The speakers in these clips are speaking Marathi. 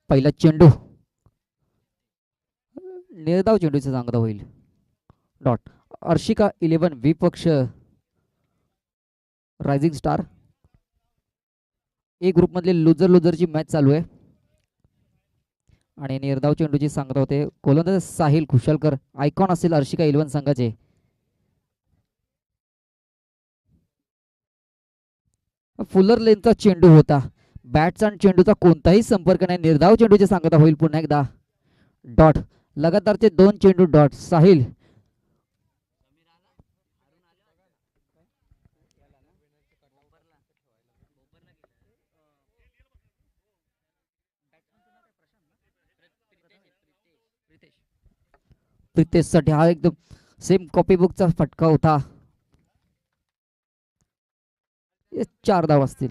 पहिला चेंडू निर्धाव चेंडूचा सांगता होईल. डॉट. अर्शिका 11 विपक्ष रायझिंग स्टार. ए ग्रुप मधले लुजर लुजरची मॅच चालू आहे आणि निर्धाव चेंडूची सांगता होते. गोलंदाज साहिल खुशालकर आयकॉन असेल अर्शिका 11 संघाचे. फुलर लेनचा चेंडू होता. बॅटचा आणि चेंडूचा कोणताही संपर्क नाही. निर्धाव चेंडूची सांगता होईल पुन्हा एकदा. डॉट. लगातारचे 2 चेंडू डॉट. साहिल प्रितेश साठी हा एकदम सेम कॉपी बुकचा फटका होता. 4 धाव असतील.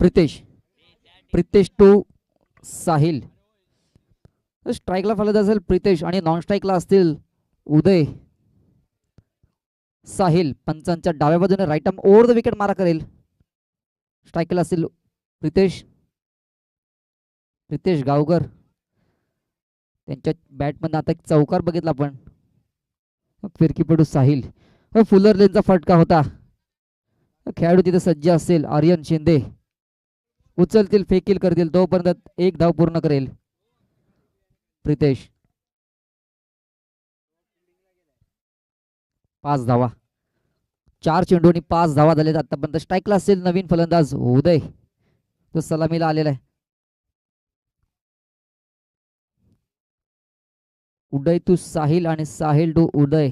प्रितेश टू साहिल. स्ट्राईकला फलंदाज असेल प्रितेश आणि नॉन स्ट्राईकला असतील उदय. साहिल पंचांच्या डाव्या बाजूने right arm over the wicket मारा करेल. स्ट्राईकला असेल प्रितेश गावकर. त्यांच्या बॅटमध्ये आता एक चौकार बघितला आपण. फिरकीपटू साहिल. फुलर लेनचा फटका होता. खेळाडू तिथे सज्ज असेल आर्यन शिंदे. उचलतील फेकील करतील तोपर्यंत 1 धाव पूर्ण करेल प्रितेश. 5 धावा. 4 चेंडूंनी 5 धावा झालेत आतापर्यंत. स्ट्राईकला असेल नवीन फलंदाज उदय. तो सलामीला आलेला आहे. उदय टू साहिल आणि साहिल टू उदय.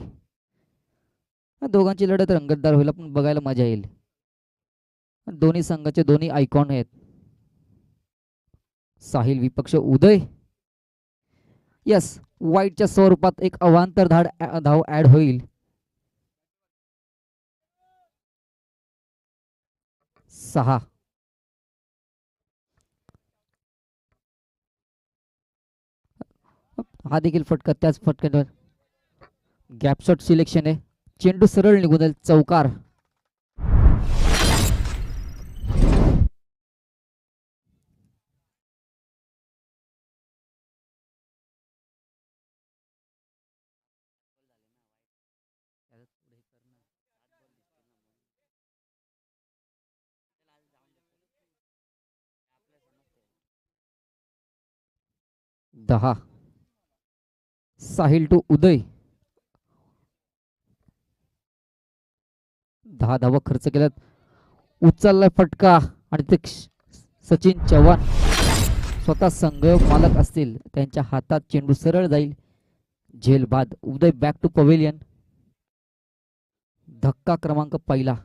दोघांची लढत रंगतदार होईल. आपण बघायला मजा येईल. दोन्ही संघाचे दोन्ही आयकॉन आहेत. साहिल विपक्ष उदय. यस. वाईटच्या स्वरूपात एक अवांतर धाव ऍड होईल. 6. हा देखील फटका त्याच फटक्यावर गॅप शॉट सिलेक्शन आहे. चेंडू सरळ निघून जाईल. चौकार. दहा. साहिल टू उदय. 10 धावा खर्च केल्यात. उचलला फटका आणि ते सचिन चव्हाण स्वतः संघ मालक असतील त्यांच्या हातात चेंडू सरळ जाईल. झेल बाद. उदय बॅक टू पवेलियन. धक्का क्रमांक पहिला.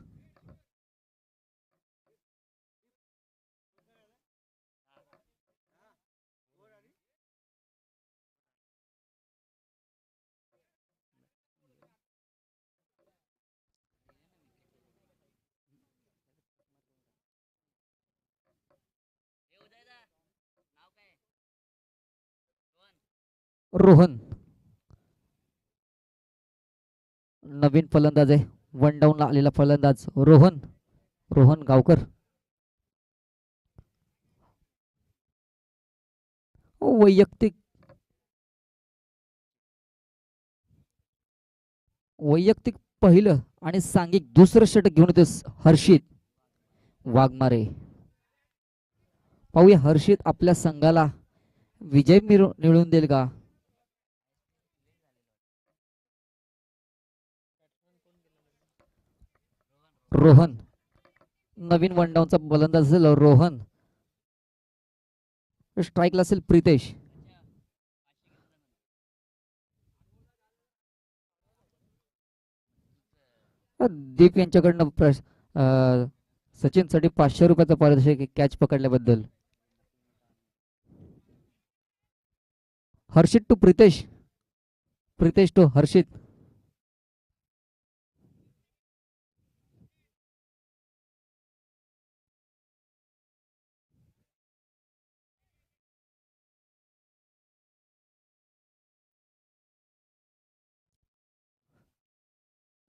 रोहन नवीन फलंदाज आहे. 1 डाऊनला आलेला फलंदाज रोहन गावकर. वैयक्तिक पहिलं आणि सांघिक दुसरं षटक घेऊन येते हर्षित वाघमारे. पाहूया हर्षित आपल्या संघाला विजय मिळवून देईल का. रोहन नवीन 1 डाऊनचा फलंदाज असेल रोहन. स्ट्राईकला असेल प्रितेश. दीप यांच्याकडनं सचिन साठी 500 रुपयाचा पारितोषिक कॅच पकडल्याबद्दल. Harshit to Pritesh to Harshit.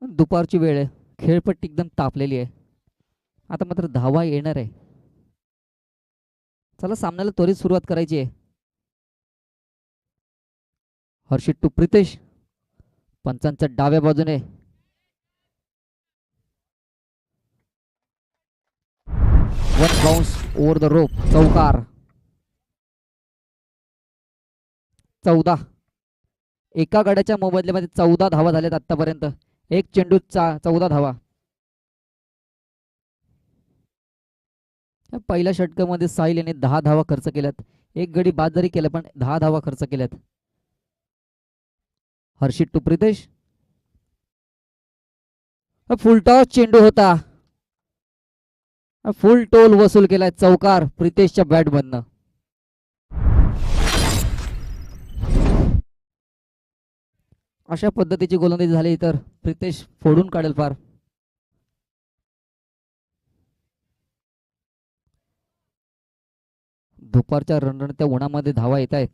दुपारची वेळ आहे, खेळपट्टी एकदम तापलेली आहे. आता मात्र धावा येणार आहे. चला सामन्याला त्वरित सुरुवात करायची आहे. हर्षित टू प्रितेश, पंचांच्या डाव्या बाजूने one bounce over the rope, चौकार. 14, एका गड्याच्या मोबदल्यामध्ये 14 धावा झाल्यात आतापर्यंत. एक चेंडू 14 धावा. पहिल्या षटकामध्ये साहिल याने 10 धावा खर्च केल्यात. एक गडी बाद जरी केला पण 10 धावा खर्च केल्यात. हर्षित टू प्रितेश, फुलटॉस चेंडू होता. फुल टोल वसूल केलाय, चौकार प्रितेशच्या बॅट मधनं. अशा पद्धतीची गोलंदाजी झाली तर प्रितेश फोडून काढेल फार. दुपारच्या रणरणत्या उन्हामध्ये धावा येत आहेत.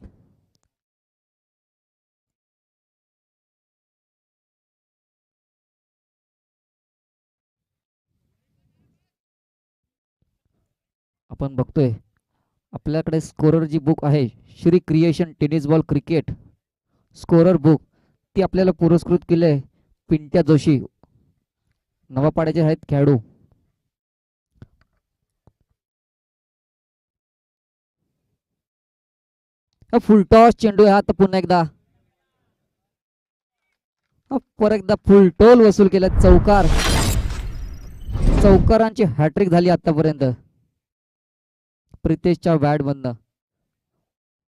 आपण बघतोय आपल्याकडे स्कोरर जी बुक आहे, Shri creation tennis ball cricket scorer book, ती आपल्याला पुरस्कृत केली आहे पिंट्या जोशी, नवापाड्याचे आहेत खेळाडू. फुलटॉस चेंडू आहे, आता पुन्हा एकदा परत एकदा फुलटोल वसूल केला, चौकार. चौकारांची हॅट्रिक झाली आतापर्यंत प्रितेशच्या बॅट मधनं.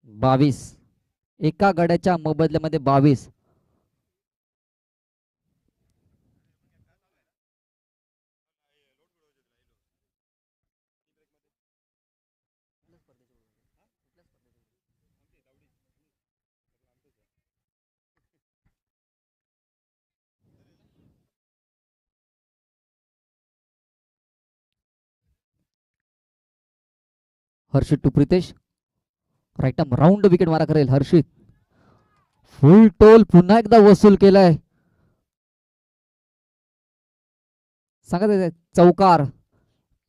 22, एका गड्याच्या मोबदल्यामध्ये 22. Harshit to Pritesh, right arm round wicket मारा करेल हर्षित. फुल टोल पुन्हा एकदा वसूल केलाय, सांगत चौकार.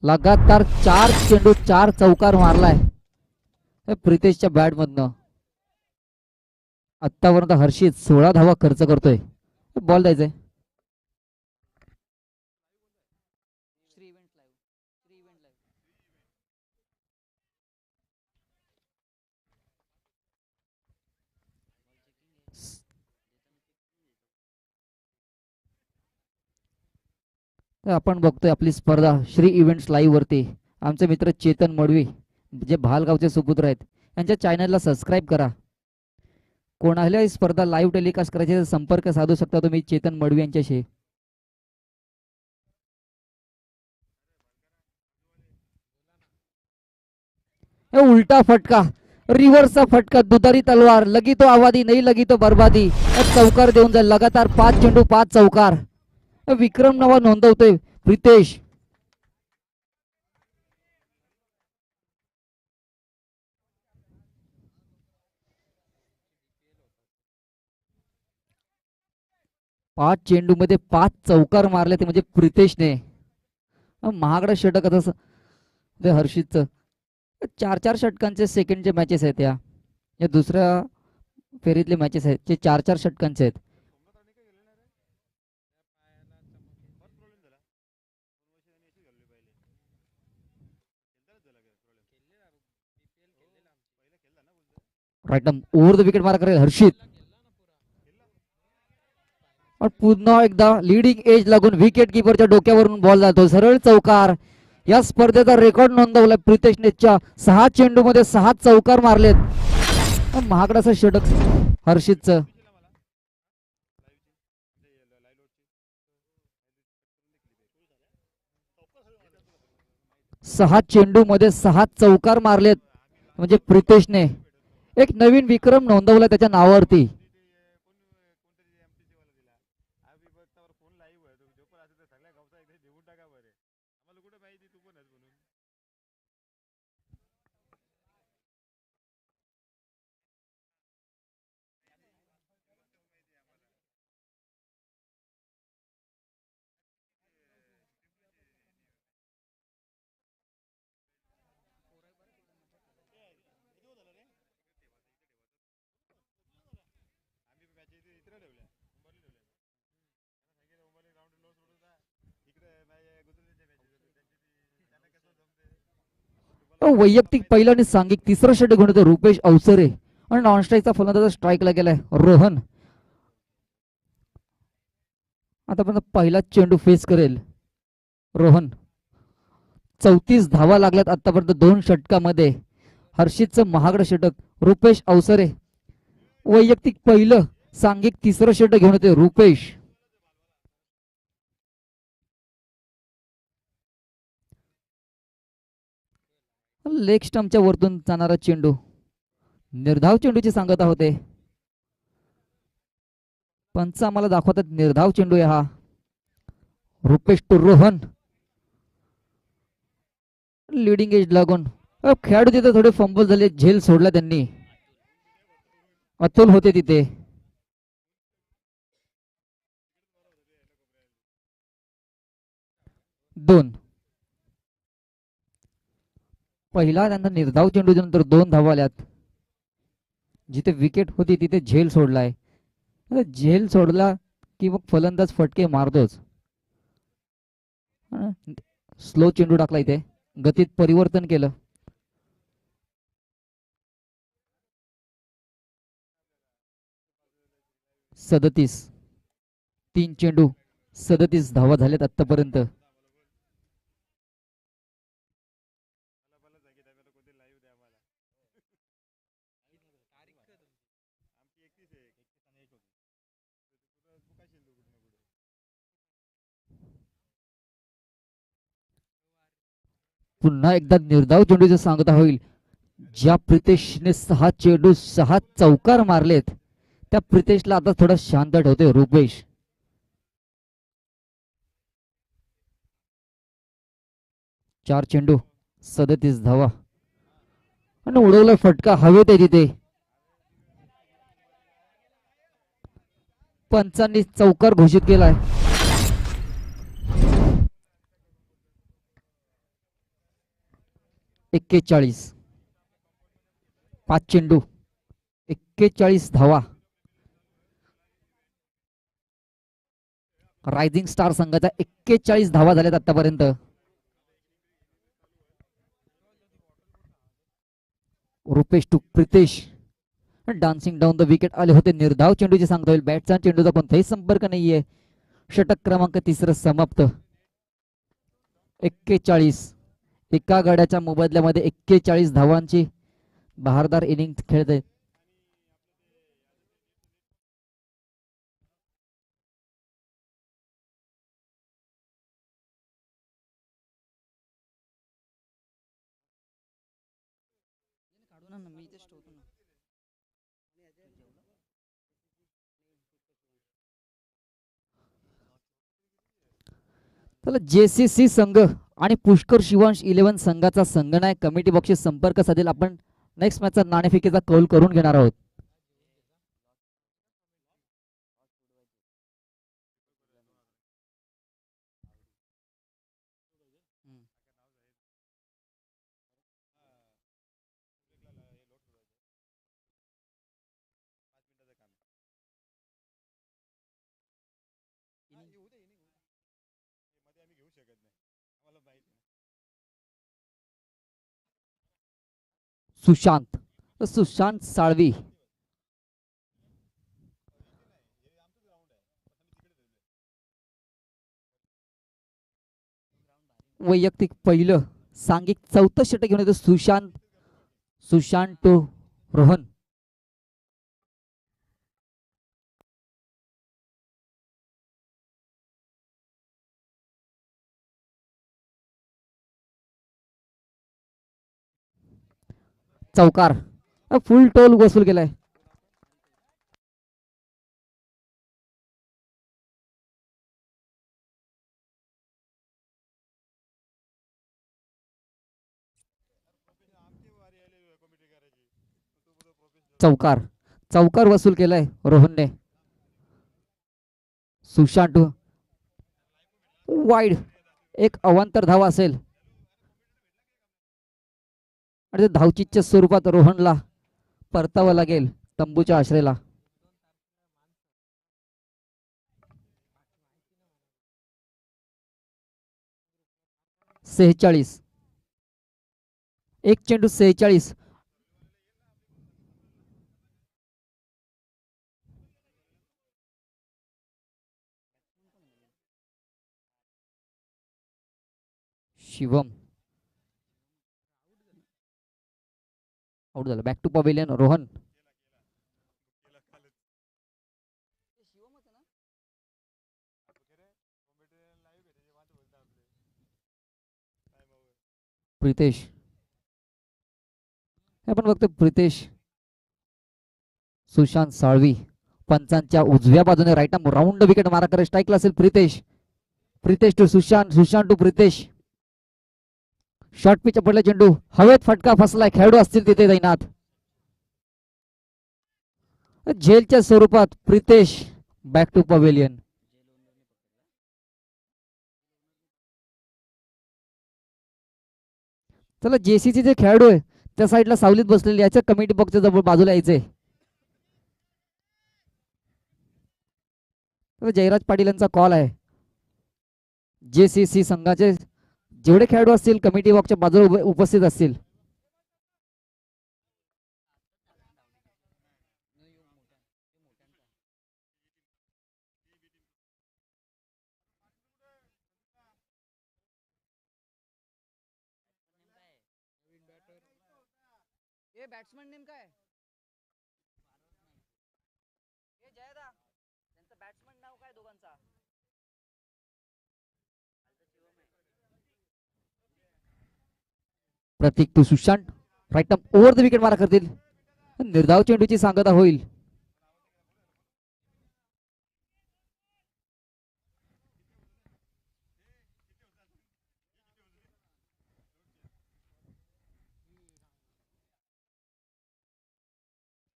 लगातार 4 चेंडू 4 चौकार मारलाय प्रितेशच्या बॅट मधनं. आतापर्यंत हर्षित 16 धावा खर्च करतोय. बॉल द्यायचंय. आपण बघतोय आपली स्पर्धा श्री इव्हेंट्स लाईव्ह वरती. आमचे मित्र चेतन मडवी जे भालगावचे सुपुत्र आहेत, यांच्या चॅनलला सबस्क्राईब करा. कोणालाही स्पर्धा लाईव्ह टेलिकास्ट करायची संपर्क साधू शकता तुम्ही चेतन मडवी यांच्याशी. उलटा फटका, रिव्हर्सचा फटका, दुधारी तलवार, लगी तो आवादी नाही लगी तो बर्बादी. चौकार देऊन जाईल. लगातार 5 चेंडू 5 चौकार. विक्रम नवा नोंदवतोय प्रितेश. पाच चेंडू मध्ये 5 चौकार मारले ते म्हणजे प्रितेशने. महागडा षटक आता हर्षितचं. 4-4 षटकांचे सेकंडचे मॅचेस आहेत या दुसऱ्या फेरीतले मॅचेस आहेत जे 4-4 षटकांचे आहेत. राईट ओव्हर द विकेट मारा करेल हर्षित. पुन्हा एकदा लीडिंग एज लागून विकेट किपरच्या डोक्यावरून बॉल जातो, सरळ चौकार. या स्पर्धेचा रेकॉर्ड नोंदवलाय प्रितेशने. 6 चेंडू मध्ये 6 चौकार मारलेत. महागडाचं षटक हर्षितचं. 6 चेंडू मध्ये 6 चौकार मारलेत म्हणजे प्रितेशने एक नवीन विक्रम नोंदवला त्याच्या नावावरती. वैयक्तिक पहिलं आणि सांघिक तिसरं षटक घेऊन येतो रुपेश अवसरे आणि नॉन स्ट्राईकचा फलंदाज स्ट्राईकला गेलाय रोहन. आतापर्यंत पहिला चेंडू फेस करेल रोहन. 34 धावा लागल्यात आतापर्यंत 2 षटकामध्ये. हर्षितचं महागडं षटक रुपेश अवसरे. वैयक्तिक पहिलं सांघिक तिसरं षटक घेऊन येते रुपेश. लेग स्टंपच्या वरतून जाणारा चेंडू. निर्धाव चेंडूची सांगता होते. पंच आम्हाला दाखवतात निर्धाव चेंडू आहे हा. Rupesh to Rohan. Leading edge लागून खेळाडू तिथे थोडे फंबल झाले, झेल सोडला त्यांनी. अतुल होते तिथे. दोन. पहिला त्यांना निर्धाव चेंडू नंतर 2 धावा आल्यात. जिथे विकेट होती तिथे झेल सोडलाय. झेल सोडला की मग फलंदाज फटके मारतोच. स्लो चेंडू टाकला इथे, गतीत परिवर्तन केलं. सदतीस. 3 चेंडू 37 धावा झाल्यात आतापर्यंत. पुन्हा एकदा निर्धाव चेंडूचं सांगता होईल. ज्या प्रितेशने 6 चेंडू 6 चौकार मारलेत त्या प्रितेशला आता थोडा शांत ठेवतोय रुपेश. 4 चेंडू 37 धावा आणि उडवला फटका हवेत आहे तिथे. पंचांनी चौकार घोषित केलाय. 41. 5 चेंडू 41 धावा. रायझिंग स्टार संघाचा 41 धावा झाल्यात आतापर्यंत. Rupesh to Pritesh. Dancing down the wicket आले होते. निर्धाव चेंडूची सांगता होईल. बॅटचा चेंडूचा कोणताही संपर्क नाहीये. षटक क्रमांक 3 समाप्त. 41. एका गड्याच्या मोबदल्यामध्ये 41 धावांची बहारदार इनिंग खेळत आहेत. जेसीसी संघ आणि पुष्कर शिवांश 11 संघाचा संघनायक कमिटी बक्षीस संपर्क साधेल. आपण नेक्स्ट मॅचचा नाणेफेकीचा कौल करून घेणार आहोत. सुशांत सुशांत साळवी. वैयक्तिक पहिलं सांघिक 4थं षटक घेऊन येतो सुशांत. सुशांत टू रोहन. चौकार. फुल टोल वसूल केलाय. चौकार. चौकार वसूल केलाय रोहनने. सुशांत वाईड. एक अवांतर धावा असेल आणि धावचीच्या स्वरूपात रोहनला परतावं लागेल तंबूच्या आश्रयाला. सेहेचाळीस. एक चेंडू 46. शिवम आउट झाला. Back to pavilion. Rohan Pritesh. आपण बघतो प्रितेश सुशांत साळवी पंचांच्या उजव्या बाजूने राईट राऊंड विकेट मारा करे. स्ट्राईकला असेल Pritesh. Pritesh to Sushant. Sushant to Pritesh. Short pitch पडला चेंडू. हवेत फटका फसलाय. खेळाडू असतील तिथे दैनाथ. झेलच्या स्वरूपात प्रितेश बॅक टू पवेलियन. चला जेसीचे जे खेळाडू आहे त्या साईडला सावलीत बसलेले याच्या कमिटी बॉक्सच्या जवळ बाजूला यायचंय. जयराज पाटील यांचा कॉल आहे. जेसीसी संघाचे जेवढे खेळाडू असतील कमिटी बॉक्सच्या बाजूला उपस्थित असतील. बॅट्समन नेम काय? जयदा त्यांचं बॅट्समन नाव काय दोघांचा? Prateek to Sushant. Right over the wicket मारा करतील. निर्धाव चेंडूची सांगता होईल.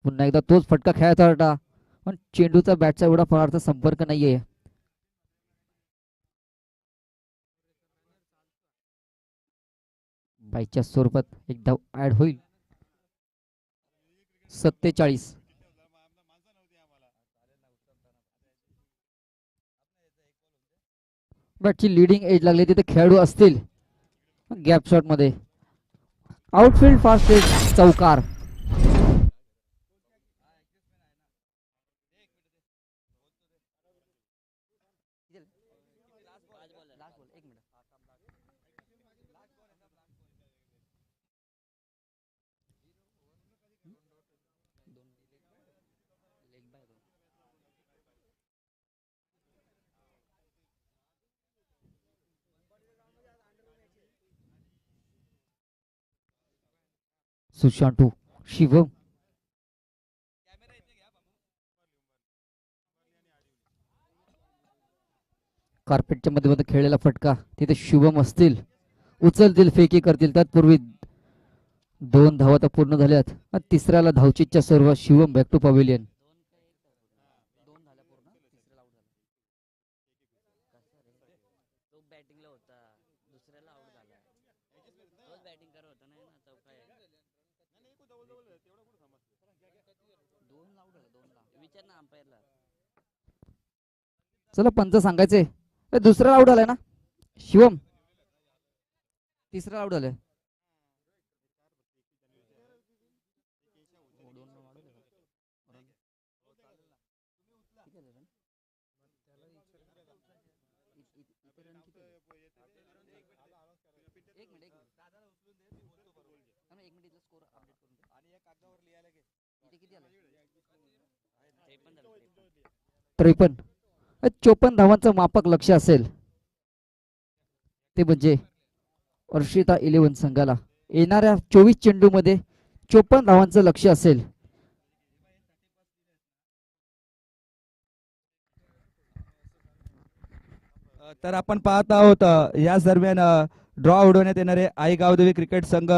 पुन्हा एकदा तोच फटका खेळायचा होता पण चेंडूचा बॅटचा एवढा फळाचा संपर्क नाहीये. बाईच्या स्वरूपात एक धाव ऍड होईल. 47. बॅटची लिडिंग एज लागली तिथे खेळाडू असतील गॅप शॉट मध्ये. आउटफील्ड फास्ट चौकार. सुशांतू शिवम. कार्पेटच्या मध्ये खेळलेला फटका तिथे शुभम असतील. उचलतील फेकी करतील. त्यापूर्वी 2 धावा तर पूर्ण झाल्यात. तिसऱ्याला धावचीच्या सर्व शिवम बॅक टू पवेलियन. चला पंच सांगायचे. दुसरा आउट आलाय ना शिवम. तिसरा आउट आलाय. त्रेपन्न. 54 धावांचं मापक लक्ष असेल ते म्हणजे अर्शिता 11 संघाला येणाऱ्या 24 चेंडू मध्ये 54 धावांचं लक्ष असेल. तर आपण पाहत आहोत याच दरम्यान ड्रॉ उडवण्यात येणारे आई गावदेवी क्रिकेट संघ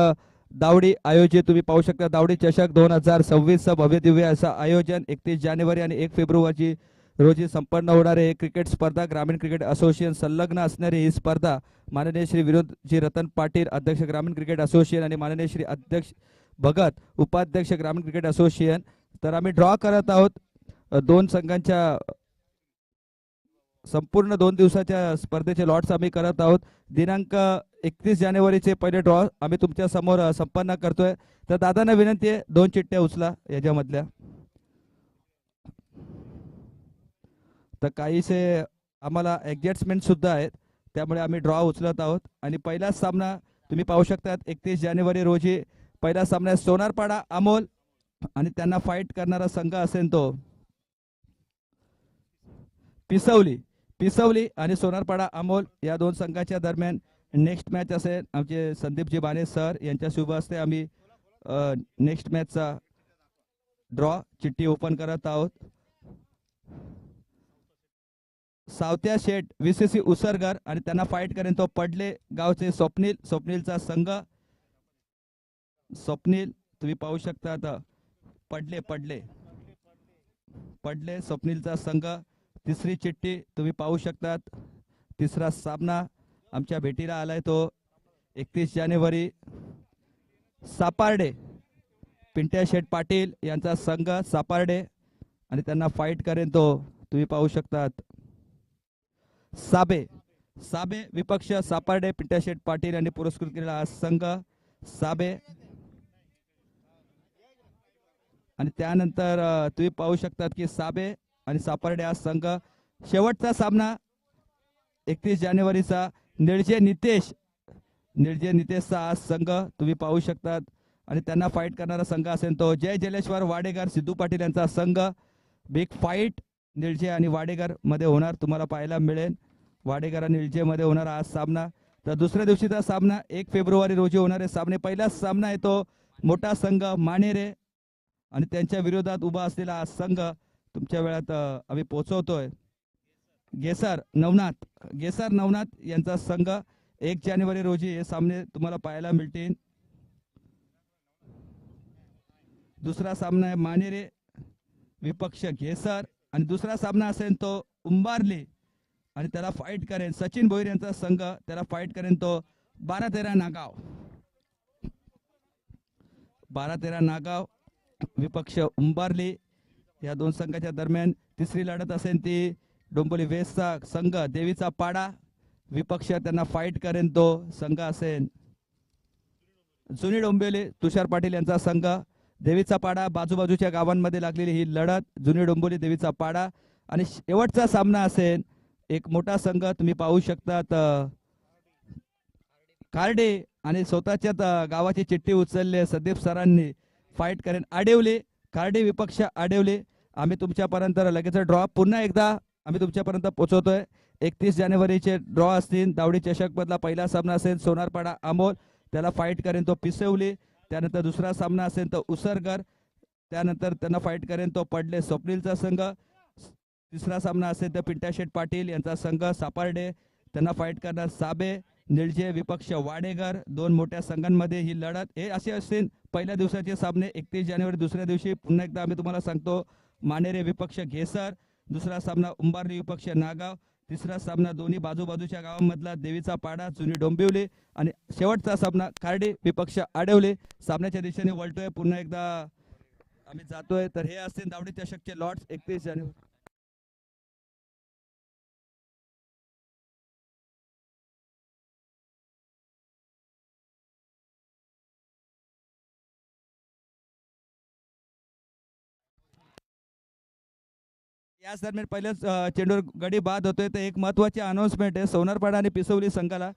दावडी आयोजित तुम्ही पाहू शकता दावडी चषक 2026 भव्य दिव्य असं आयोजन 31 जानेवारी आणि 1 फेब्रुवारी रोजी संपन्न होणारे क्रिकेट स्पर्धा ग्रामीण क्रिकेट असोसिएशन संलग्न असणारी ही स्पर्धा माननीय श्री विनोदजी रतन पाटील अध्यक्ष ग्रामीण क्रिकेट असोसिएशन आणि माननीय श्री अध्यक्ष भगत उपाध्यक्ष ग्रामीण क्रिकेट असोसिएशन. तर आम्ही ड्रॉ करत आहोत 2 संघांच्या संपूर्ण 2 दिवसाच्या स्पर्धेचे लॉट्स आम्ही करत आहोत. दिनांक 31 जानेवारीचे पहिले ड्रॉ आम्ही तुमच्या समोर संपन्न करतोय. तर दादांना विनंती आहे 2 चिठ्ठ्या उचला याच्यामधल्या. तर काहीसे आम्हाला ॲडजस्टमेंट सुद्धा आहेत, त्यामुळे आम्ही ड्रॉ उचलत आहोत. आणि पहिलाच सामना तुम्ही पाहू शकतात 31 जानेवारी रोजी पहिला सामना सोनारपाडा अमोल आणि त्यांना फाईट करणारा संघ असेल तो पिसवली आणि सोनारपाडा अमोल या दोन संघाच्या दरम्यान नेक्स्ट मॅच असेल. आमचे संदीपजी बाने सर यांच्या शुभ हस्ते आम्ही नेक्स्ट मॅचचा ड्रॉ चिठ्ठी ओपन करत आहोत. सावत्या शेठ VCC उसरगर आणि त्यांना फाईट करेन तो पडले गावचे स्वप्नीलचा संघ. स्वप्नील तुम्ही पाहू शकता आता पडले स्वप्नीलचा संघ. तिसरी चिठ्ठी तुम्ही पाहू शकतात. तिसरा सामना आमच्या भेटीला आलाय तो 31 जानेवारी सापार्डे पिंट्या शेठ पाटील यांचा संघ सापार्डे आणि त्यांना फाईट करेन तो तुम्ही पाहू शकतात साबे विपक्ष सापार्डे पिंट्या शेठ पाटील यांनी पुरस्कृत केलेला हा संघ साबे. आणि त्यानंतर तुम्ही पाहू शकतात की साबे आणि सापार्डे हा संघ. शेवटचा सामना 31 जानेवारीचा निळजे नितेशचा हा संघ तुम्ही पाहू शकतात आणि त्यांना फाईट करणारा संघ असेल तो जय जलेश्वर वाडेकर सिद्धू पाटील यांचा संघ. बिग फाईट निळजे आणि वाडेकर मध्ये होणार, तुम्हाला पाहायला मिळेल. वाडेकर आणि निळजे मध्ये होणार हा सामना. तर दुसऱ्या दिवशीचा सामना 1 फेब्रुवारी रोजी होणारे सामने. पहिला सामना आहे तो मोठा संघ मानेरे आणि त्यांच्या विरोधात उभा असलेला हा संघ तुमच्या वेळात आम्ही पोहोचवतोय गेसर नवनाथ यांचा संघ. 1 जानेवारी रोजी हे सामने तुम्हाला पाहायला मिळतील. दुसरा सामना आहे मानेरे विपक्ष घेसर आणि दुसरा सामना असेल तो उंबारली आणि त्याला फाईट करेन सचिन भोईर यांचा संघ. त्याला फाईट करेन तो 12-13 नागाव विपक्ष उंबारली. या दोन संघाच्या दरम्यान तिसरी लढत असेल ती डोंबिवली वेस्टचा संघ देवीचा पाडा विपक्ष त्यांना फाईट करेन तो संघ असेल जुनी डोंबिवली तुषार पाटील यांचा संघ. देवीचा पाडा बाजूबाजूच्या गावांमध्ये लागलेली ही लढत जुनी डोंबिवली देवीचा पाडा. आणि शेवटचा सामना असेल एक मोठा संघ तुम्ही पाहू शकतात कार्डे आणि स्वतःच्याच गावाची चिठ्ठी उचलले संदीप सरांनी फाईट करेन आडेवले कार्डे विपक्ष आडेवले. आम्ही तुमच्यापर्यंत लगेच ड्रॉ पुन्हा एकदा आम्ही तुमच्यापर्यंत पोहोचवतोय. 31 जानेवारीचे ड्रॉ असतील. दावडी चषक मधला पहिला सामना असेल सोनारपाडा अमोल त्याला फाईट करेन तो पिसवली. त्यानंतर दुसरा सामना असेल तो उसरगर त्यानंतर त्यांना फाईट करेन तो पडले स्वप्नीलचा संघ. तिसरा सामना असेल तर पिंट्या शेठ पाटील यांचा संघ सापार्डे त्यांना फाईट करणार साबे निळजे विपक्ष वाडेकर. दोन मोठ्या संघांमध्ये ही लढत. हे असे असतील पहिल्या दिवसाचे सामने 31 जानेवारी. दुसऱ्या दिवशी पुन्हा एकदा आम्ही तुम्हाला सांगतो मानेरे विपक्ष घेसर. दुसरा सामना उंबारली विपक्ष नागाव. तिसरा सामना दोन्ही बाजूबाजूच्या गावांमधला देवीचा पाडा जुनी डोंबिवली आणि शेवटचा सामना कार्डे विपक्ष आडवले. सामन्याच्या दिशेने वळतोय पुन्हा एकदा आम्ही जातोय. तर हे असतील दावडी चषकचे लॉट्स 31 जानेवारी. याच दरम्यान पहिल्याच चेंडूवर गडी बाद होतोय. तर एक महत्वाची अनाउन्समेंट आहे सोनारपाडा आणि पिसवली संघाला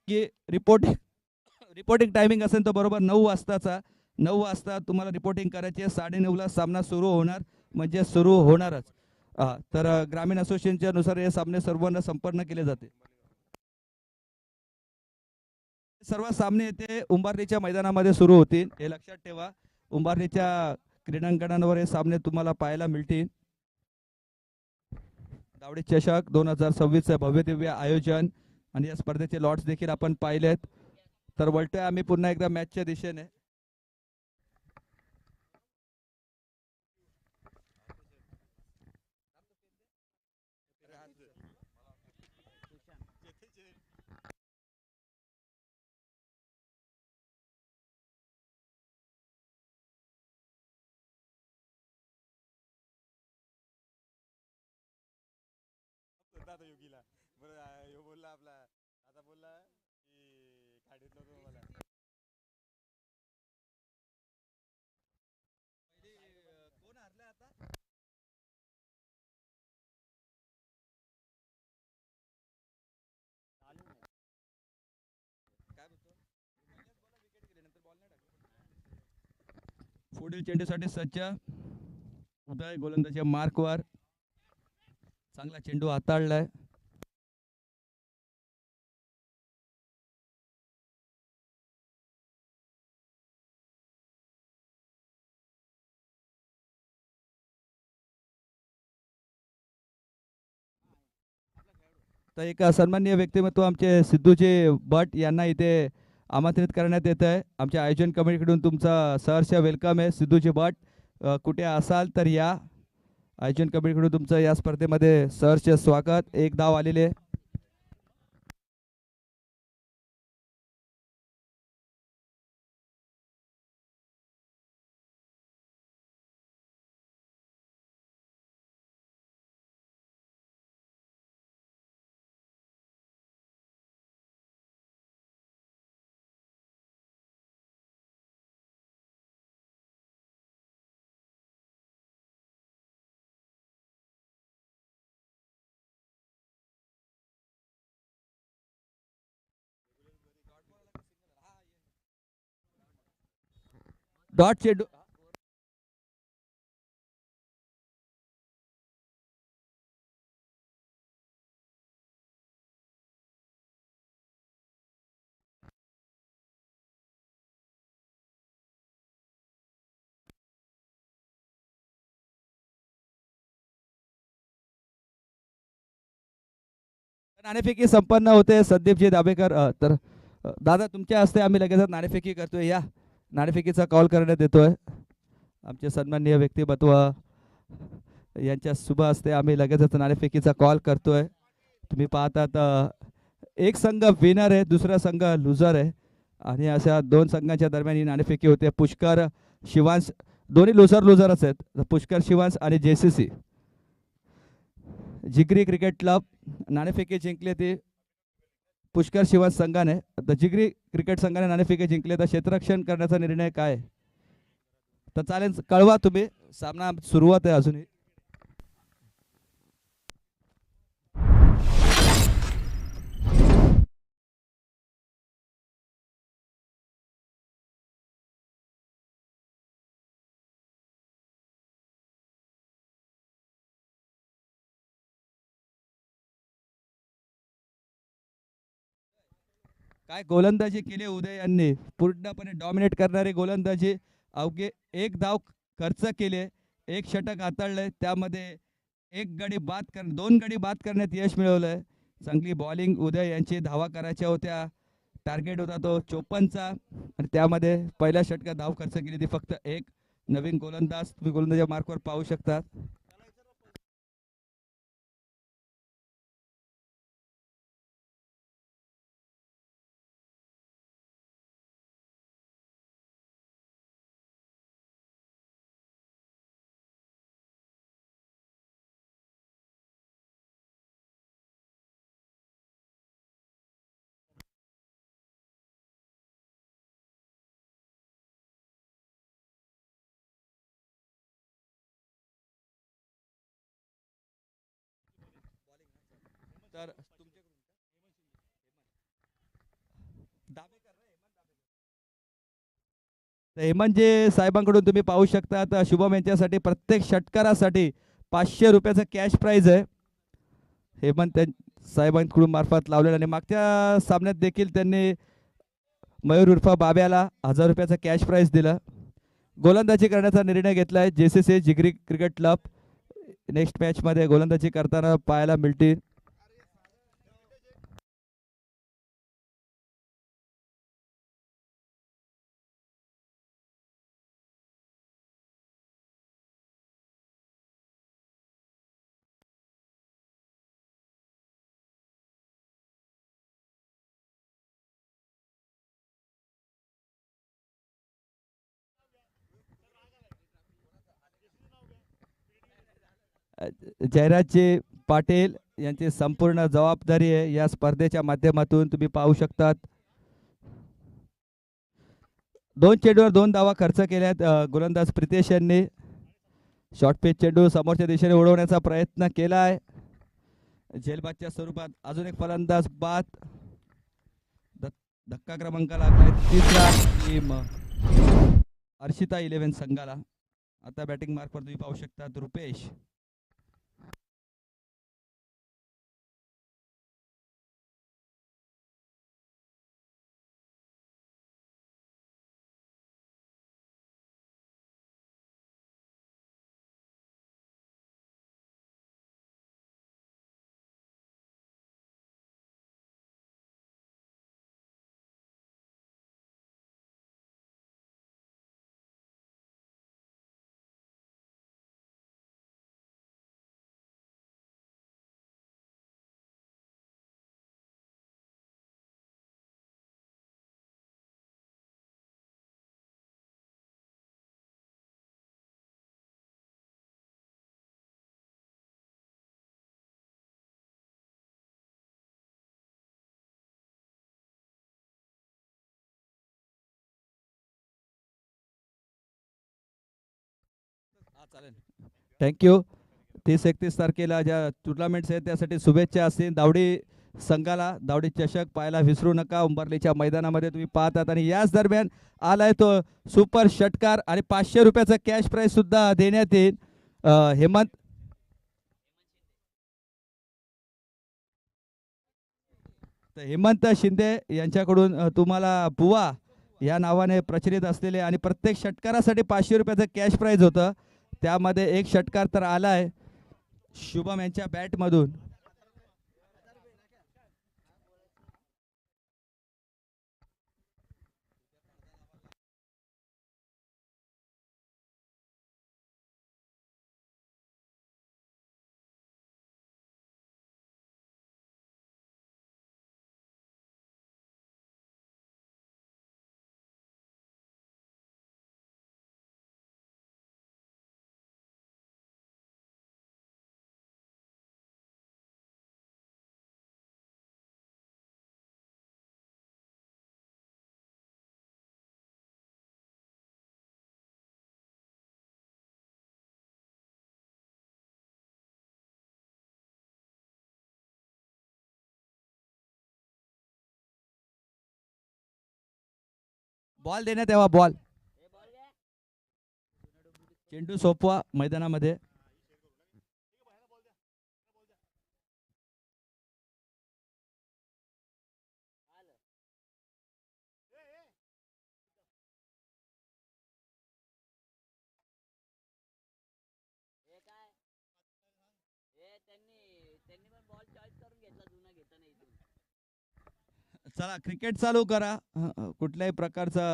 की रिपोर्टिंग टायमिंग असेल तो बरोबर 9 वाजताचा. 9 वाजता तुम्हाला रिपोर्टिंग करायची आहे. 9:30ला सामना सुरू होणार म्हणजे सुरू होणारच. तर ग्रामीण असोसिएशनच्या नुसार हे सामने सर्वांना संपन्न केले जाते. सर्व सामने येथे उंबारलीच्या मैदानामध्ये सुरू होतील हे लक्षात ठेवा. उंबारलीच्या क्रीडांगणावर हे सामने तुम्हाला पाहायला मिळतील. दावडी चषक 2026 भव्य दिव्य आयोजन आणि या स्पर्धेचे लॉट्स देखील आपण पाहिलेत. तर वळतोय आम्ही पुन्हा एकदा मॅचच्या दिशेने. होता योगीला. बरं ह्यो बोलला आपला आता बोलला की काढीत नव्हतो मला. कोण हारलाय आता? काय बोलतो? विकेट गेले नंतर बॉल नाही टाकला. पुढील चेंडूसाठी सज्ज उदय गोलंदाजी मार्कवर. चांगला चेंडू हाताळलाय. तर एक सन्माननीय व्यक्तिमत्व आमचे सिद्धूजी भट यांना इथे आमंत्रित करण्यात येत आहे. आमच्या आयोजन कमिटीकडून तुमचा सहर्ष वेलकम आहे सिद्धूजी भट. कुठे असाल तर या. आयोजन कमिटीकडून तुमचं या स्पर्धेमध्ये सहर्ष स्वागत. एक धाव आलेले. डॉट चेंडू. नाणेफेकी संपन्न होते. संदीपजी दाभेकर तर दादा तुमच्या हस्ते आम्ही लगेच नाणेफेकी करतोय. या नाणेफेकीचा कॉल करण्यात येतोय. आमचे सन्माननीय व्यक्तिमत्व यांच्या शुभ हस्ते आम्ही लगेचच नाणेफेकीचा कॉल करतोय. तुम्ही पाहतात एक संघ विनर आहे, दुसरा संघ लुझर आहे आणि अशा दोन संघांच्या दरम्यान ही नाणेफेकी होते. पुष्कर शिवांश दोन्ही लुझरच आहेत. पुष्कर शिवांश आणि JCC जिगरी क्रिकेट क्लब नाणेफेकी जिंकले ते पुष्कर शिवांश संघाने. तर जिगरी क्रिकेट संघाने नाणेफेकी जिंकले तर क्षेत्ररक्षण करण्याचा निर्णय काय? तर चालेल कळवा तुम्ही. सामना सुरुवात आहे अजूनही. काय गोलंदाजी केली उदय यांनी. पूर्णपणे डॉमिनेट करणारी गोलंदाजी. अवघे एक धाव खर्च केले, एक षटक हाताळलंय. त्यामध्ये दोन गडी बाद करण्यात यश मिळवलंय. चांगली बॉलिंग उदय यांची. धावा करायच्या होत्या. टार्गेट होता तो 54चा आणि त्यामध्ये पहिल्या षटकात धाव खर्च केली ती फक्त एक. नवीन गोलंदाज तुम्ही गोलंदाजा मार्कवर पाहू शकता. तर हेमंतजी साहेबांकडून तुम्ही पाहू शकता. तर शुभम यांच्यासाठी प्रत्येक षटकारासाठी 500 रुपयाचा कॅश प्राइज आहे. हेमंत साहेबांकडून मार्फत लावलेला. आणि मागच्या सामन्यात देखील त्यांनी मयूर उर्फा बाब्याला 1000 रुपयाचा कॅश प्राइज दिला. गोलंदाजी करण्याचा निर्णय घेतलाय JCC जिगरी क्रिकेट क्लब. नेक्स्ट मॅच मध्ये गोलंदाजी करताना पाहायला मिळतील. जयराजजी पाटील यांची संपूर्ण जबाबदारी आहे या स्पर्धेच्या माध्यमातून तुम्ही पाहू शकतात. 2 चेंडूवर 2 धावा खर्च केल्यात गोलंदाज प्रितेश यांनी. शॉर्ट पिच चेंडू समोरच्या दिशेने उडवण्याचा प्रयत्न केला आहे झेलबादच्या स्वरूपात. अजून एक फलंदाज बाद. धक्का क्रमांक लागलाय तिसरा टीम अर्शिता 11 संघाला. आता बॅटिंग मार्कवर तुम्ही पाहू शकता रुपेश. चालेल, थँक्यू. 30-31 तारखेला ज्या टुर्नामेंट्स आहेत त्यासाठी शुभेच्छा असतील दावडी संघाला. दावडी चषक पाहायला विसरू नका. उंबरलीच्या मैदानामध्ये तुम्ही पाहतात. आणि याच दरम्यान आलाय तो सुपर षटकार आणि 500 रुपयाचा कॅश प्राइज सुद्धा देण्यात येईल. हेमंत हेमंत शिंदे यांच्याकडून तुम्हाला बुवा या नावाने प्रचलित असलेले आणि प्रत्येक षटकारासाठी 500 रुपयाचं कॅश प्राइज होतं. त्यामध्ये एक षटकार तर आलाय शुभम यांच्या बॅटमधून. बॉल देण्यात यावा. बॉल चेंडू सोपवा मैदानामध्ये. चला क्रिकेट चालू करा. कुठल्याही प्रकारचा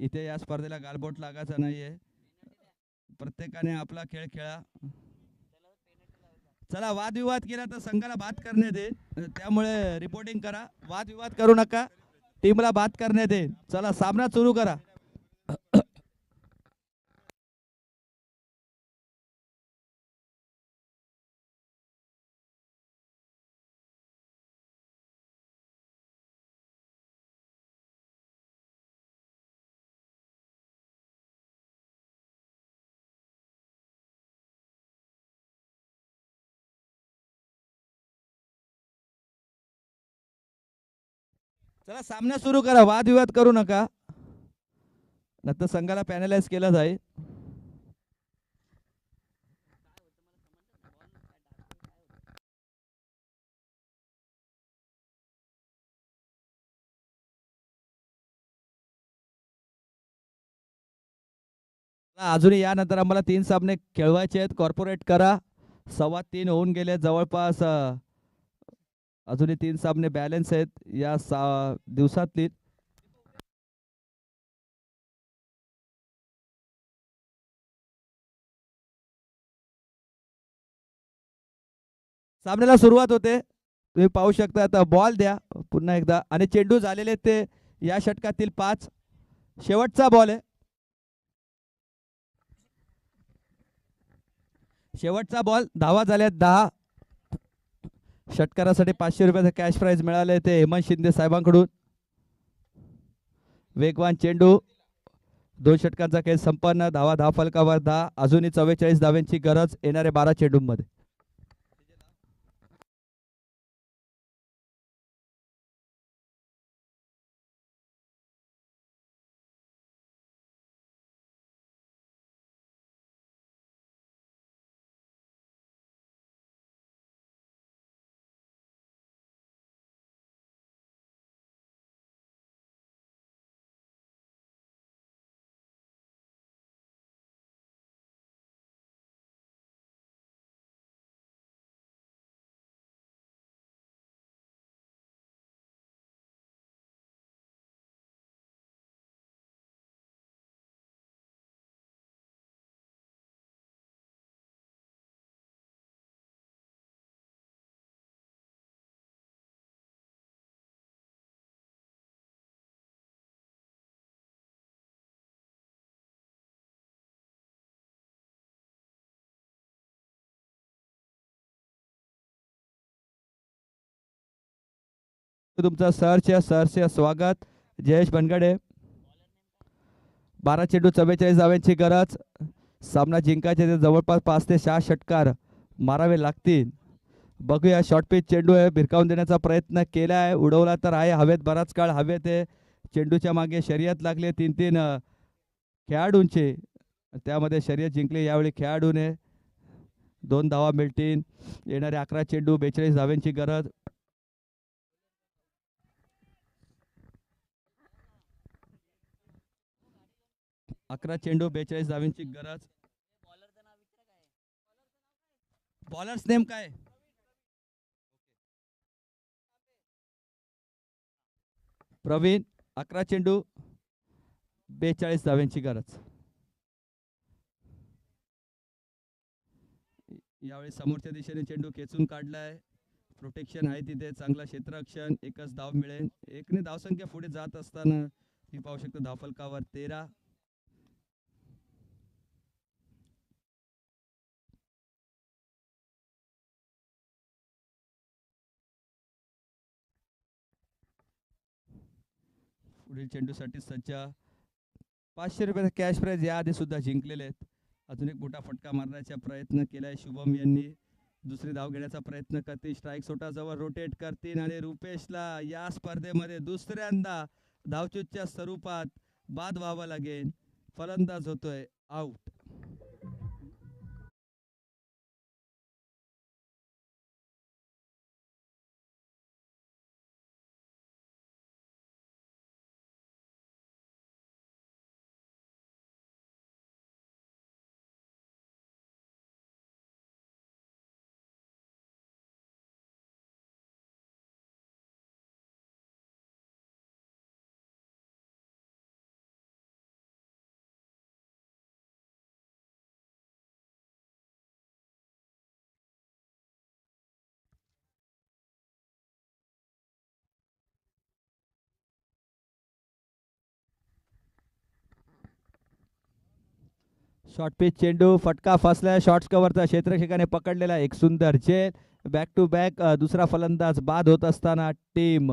इथे या स्पर्धेला गालबोट लागायचा नाहीये. प्रत्येकाने आपला खेळ खेळा. चला वादविवाद केला तर संघाला बाद करण्यात येईल. त्यामुळे रिपोर्टिंग करा. वादविवाद करू नका. टीमला बाद करण्यात येईल. चला सामना सुरू करा. चला सामना सुरू करा. वादविवाद करू नका. नंतर संघाला पॅनलाइज केलं जाईल. अजूनही यानंतर आम्हाला 3 सामने खेळवायचे आहेत. कॉर्पोरेट करा. 3:15 होऊन गेले जवळपास. अजूनही 3 सामने बॅलन्स आहेत या दिवसातली. सामन्याला सुरुवात होते. तुम्ही पाहू शकता. आता बॉल द्या पुन्हा एकदा. आणि चेंडू झालेले ते या षटकातील 5. शेवटचा बॉल आहे. शेवटचा बॉल, धावा झाल्या 10. षटकारासाठी 500 रुपयाचं कॅश प्राइज मिळाले ते हेमंत शिंदे साहेबांकडून. वेगवान चेंडू, 2 षटकांचा खेळ संपन्न. धावा फलकावर 10. अजूनही 44 धाव्यांची गरज येणाऱ्या 12 चेंडूंमध्ये. तुमचं सहर्ष स्वागत जयेश बनगडे. 12 चेंडू 44 धाव्यांची गरज. सामना जिंकायचे ते जवळपास 5 ते 6 षटकार मारावे लागतील. बघूया, शॉर्ट पिच चेंडू आहे, भिरकावून देण्याचा प्रयत्न केला आहे, उडवला तर आहे हवेत, बराच काळ हवेत आहे. चेंडूच्या मागे शर्यत लागली 3-3 खेळाडूंची, त्यामध्ये शर्यत जिंकली यावेळी खेळाडूने. 2 धावा मिळतील. येणारे 11 चेंडू 42 धाव्यांची गरज. अकरा चेंडू 42 धाव्यांची गरज. बॉलर्स नेम काय? प्रवीण. 11 चेंडू 42 धाव्यांची गरज. यावेळी समोरच्या दिशेने चेंडू खेचून काढलाय. प्रोटेक्शन आहे तिथे, चांगला क्षेत्ररक्षण. एकच धाव मिळेल. एकने धावसंख्या पुढे जात असताना ती पाहू शकतो धावफलकावर 13. पुढील चेंडूसाठी सज्ज. 500 रुपयाचा कॅश प्राइज याआधी सुद्धा जिंकलेले आहेत. अजून एक मोठा फटका मारण्याचा प्रयत्न केलाय शुभम यांनी. दुसरी धाव घेण्याचा प्रयत्न करतील. स्ट्राईक सोटाजवळ रोटेट करतील आणि रुपेशला या स्पर्धेमध्ये दुसऱ्यांदा धावचूकच्या स्वरूपात बाद व्हावं लागेल. फलंदाज होतोय आउट. शॉर्ट पिच चेंडू, फटका फसलाय. शॉर्ट्स कव्हरचा क्षेत्ररक्षकाने पकडलेला एक सुंदर झेल. बॅक टू बॅक दुसरा फलंदाज बाद होत असताना टीम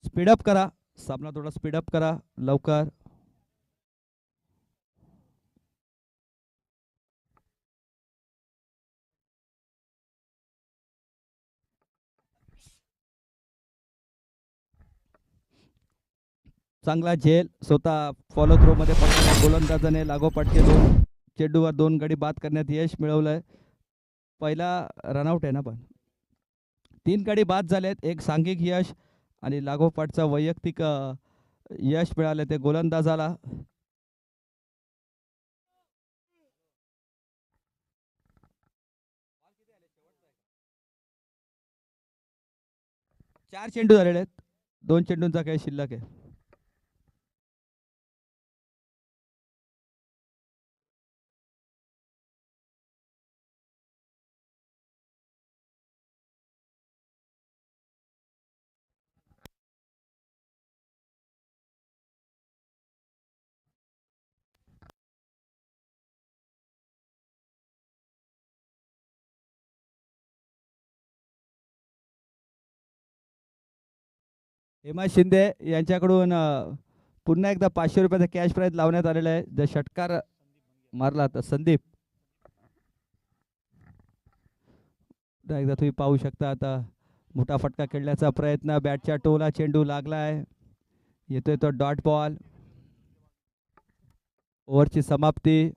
स्पीडअप करा. सामना थोडा स्पीडअप करा लवकर. चांगला झेल स्वतः फॉलो थ्रो मध्ये पकडला गोलंदाजाने लागोपाठचे दोन चेंडूवर 2 गडी बाद करण्यात यश मिळवलंय. पहिला रनआउट आहे ना, पण 3 गडी बाद झालेत, एक सांघिक यश आणि लागोपाठचा वैयक्तिक यश मिळालं ते गोलंदाजाला. चार चेंडू झालेले आहेत, 2 चेंडूंचा काही शिल्लक आहे. हेमा शिंदे यांच्याकडून पुन्हा एकदा 500 रुपयाचा कॅश प्राइज लावण्यात आलेला आहे. जर षटकार मारला तर संदीप, पुन्हा एकदा तुम्ही पाहू शकता आता मोठा फटका खेळण्याचा प्रयत्न, बॅटच्या टोला चेंडू लागलाय, येतोय तो डॉट बॉल. ओव्हरची समाप्ती.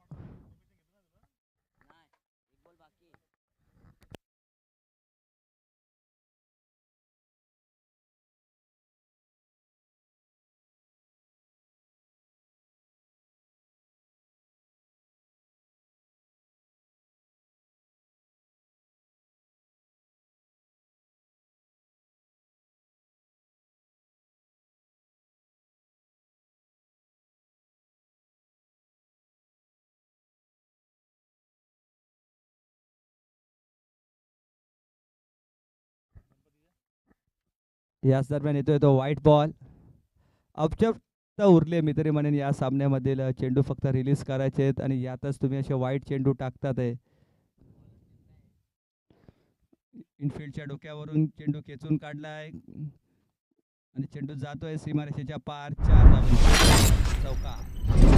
याच दरम्यान येतोय तो व्हाईट बॉल. अब्जत उरले मी तरी म्हणेन या सामन्यामधील चेंडू फक्त रिलीज करायचे आहेत आणि यातच तुम्ही असे वाईट चेंडू टाकतात आहे. इनफिल्डच्या डोक्यावरून चेंडू खेचून काढलाय आणि चेंडू जातोय सीमारेषेच्या पार. 4 धावांचा चौका.